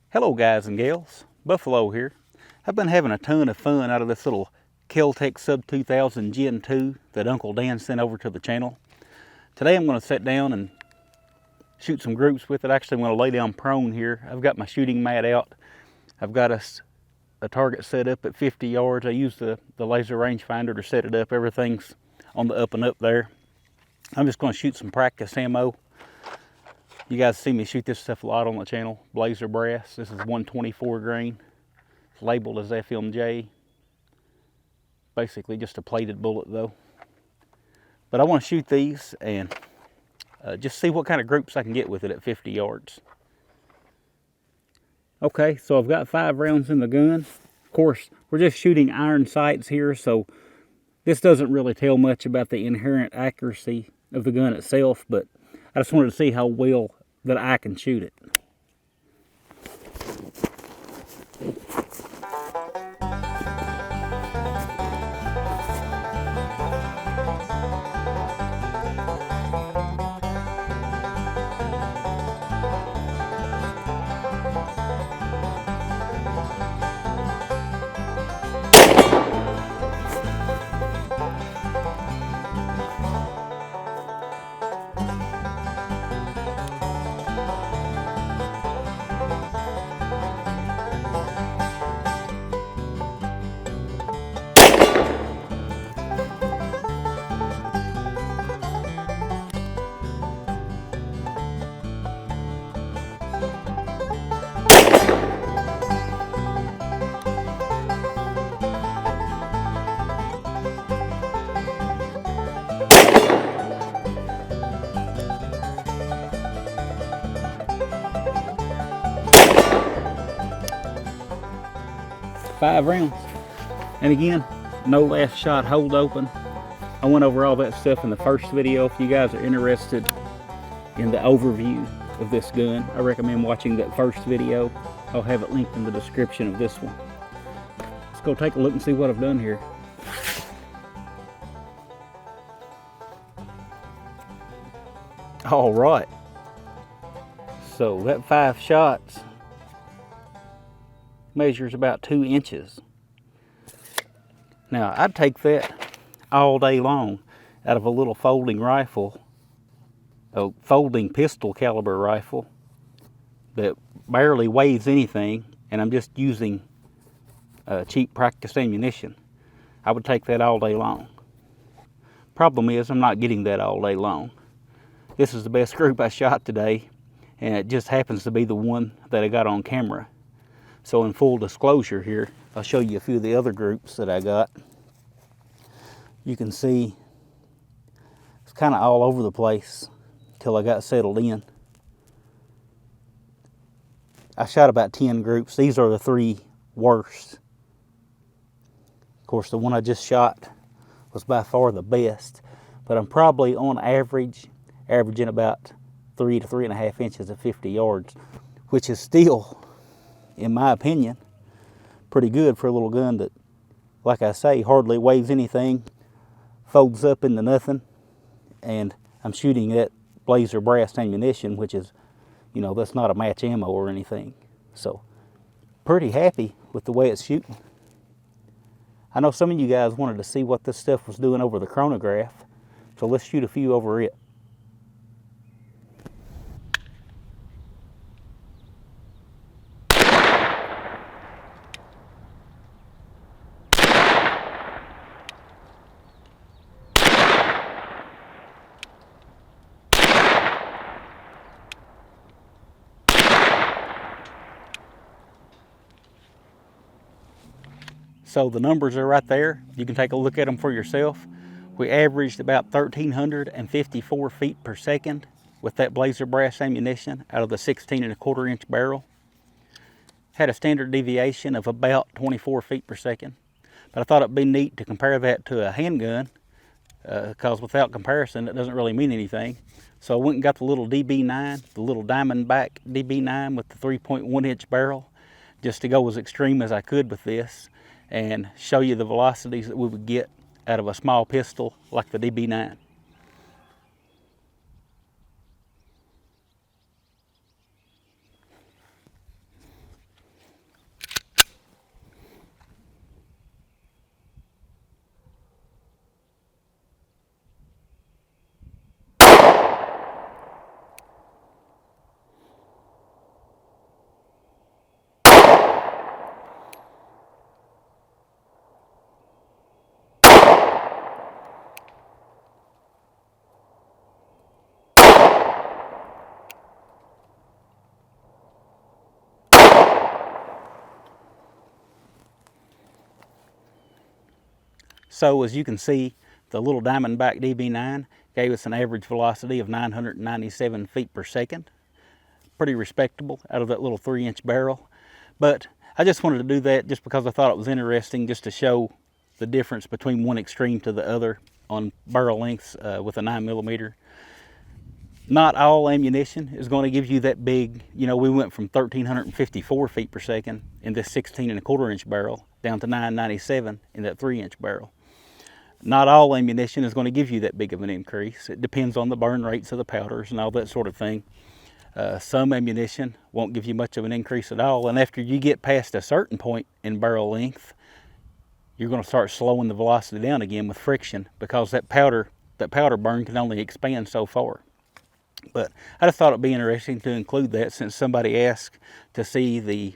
Hello guys and gals, Buffalo here. I've been having a ton of fun out of this little Kel Tec Sub 2000 Gen 2 that Uncle Dan sent over to the channel. Today I'm going to sit down and shoot some groups with it. Actually, I'm going to lay down prone here. I've got my shooting mat out. I've got a target set up at 50 yards. I use the laser rangefinder to set it up. Everything's on the up and up there. I'm just going to shoot some practice ammo. You guys see me shoot this stuff a lot on the channel. Blazer brass. This is 124 grain. It's labeled as FMJ. Basically just a plated bullet though. But I want to shoot these and just see what kind of groups I can get with it at 50 yards. Okay, so I've got 5 rounds in the gun. Of course, we're just shooting iron sights here, so this doesn't really tell much about the inherent accuracy of the gun itself, but I just wanted to see how well that I can shoot it. Five rounds. And again, no last shot hold open. I went over all that stuff in the first video. If you guys are interested in the overview of this gun, I recommend watching that first video. I'll have it linked in the description of this one. Let's go take a look and see what I've done here. All right. So that 5 shots measures about 2 inches. Now I'd take that all day long out of a little folding rifle, a folding pistol caliber rifle that barely weighs anything, and I'm just using cheap practice ammunition. I would take that all day long. Problem is, I'm not getting that all day long. This is the best group I shot today, and it just happens to be the one that I got on camera. So in full disclosure here, I'll show you a few of the other groups that I got. You can see it's kind of all over the place till I got settled in. I shot about 10 groups. These are the 3 worst. Of course, the one I just shot was by far the best, but I'm probably on averaging about 3 to 3.5 inches at 50 yards, which is still, in my opinion, pretty good for a little gun that, like I say, hardly weighs anything, folds up into nothing, and I'm shooting at blazer brass ammunition, which is, you know, that's not a match ammo or anything. So, pretty happy with the way it's shooting. I know some of you guys wanted to see what this stuff was doing over the chronograph, so let's shoot a few over it. So the numbers are right there. You can take a look at them for yourself. We averaged about 1,354 feet per second with that blazer brass ammunition out of the 16.25 inch barrel. Had a standard deviation of about 24 feet per second. But I thought it'd be neat to compare that to a handgun, because without comparison, it doesn't really mean anything. So I went and got the little DB9, the little Diamondback DB9 with the 3.1 inch barrel, just to go as extreme as I could with this and show you the velocities that we would get out of a small pistol like the DB9. So as you can see, the little Diamondback DB9 gave us an average velocity of 997 feet per second. Pretty respectable out of that little 3-inch barrel. But I just wanted to do that just because I thought it was interesting, just to show the difference between one extreme to the other on barrel lengths with a 9mm. Not all ammunition is going to give you that big. You know, we went from 1,354 feet per second in this 16¼ inch barrel down to 997 in that 3-inch barrel. Not all ammunition is going to give you that big of an increase. It depends on the burn rates of the powders and all that sort of thing. Some ammunition won't give you much of an increase at all, and after you get past a certain point in barrel length, you're going to start slowing the velocity down again with friction, because that powder burn can only expand so far. But I just thought it'd be interesting to include that, since somebody asked to see the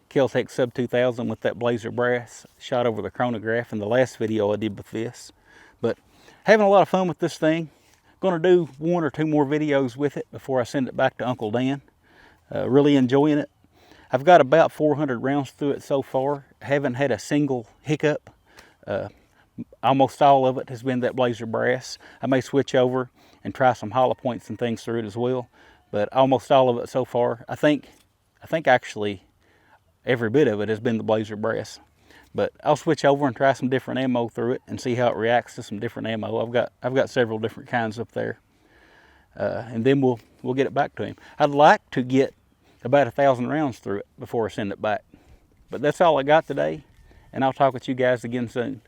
Kel Tec Sub 2000 with that blazer brass shot over the chronograph in the last video I did with this. But having a lot of fun with this thing. Going to do 1 or 2 more videos with it before I send it back to Uncle Dan. Really enjoying it. I've got about 400 rounds through it so far. Haven't had a single hiccup. Almost all of it has been that blazer brass. I may switch over and try some hollow points and things through it as well, but almost all of it so far, I think actually every bit of it has been the blazer brass. But I'll switch over and try some different ammo through it and see how it reacts to some different ammo. I've got several different kinds up there, and then we'll get it back to him. I'd like to get about 1,000 rounds through it before I send it back. But that's all I got today, and I'll talk with you guys again soon.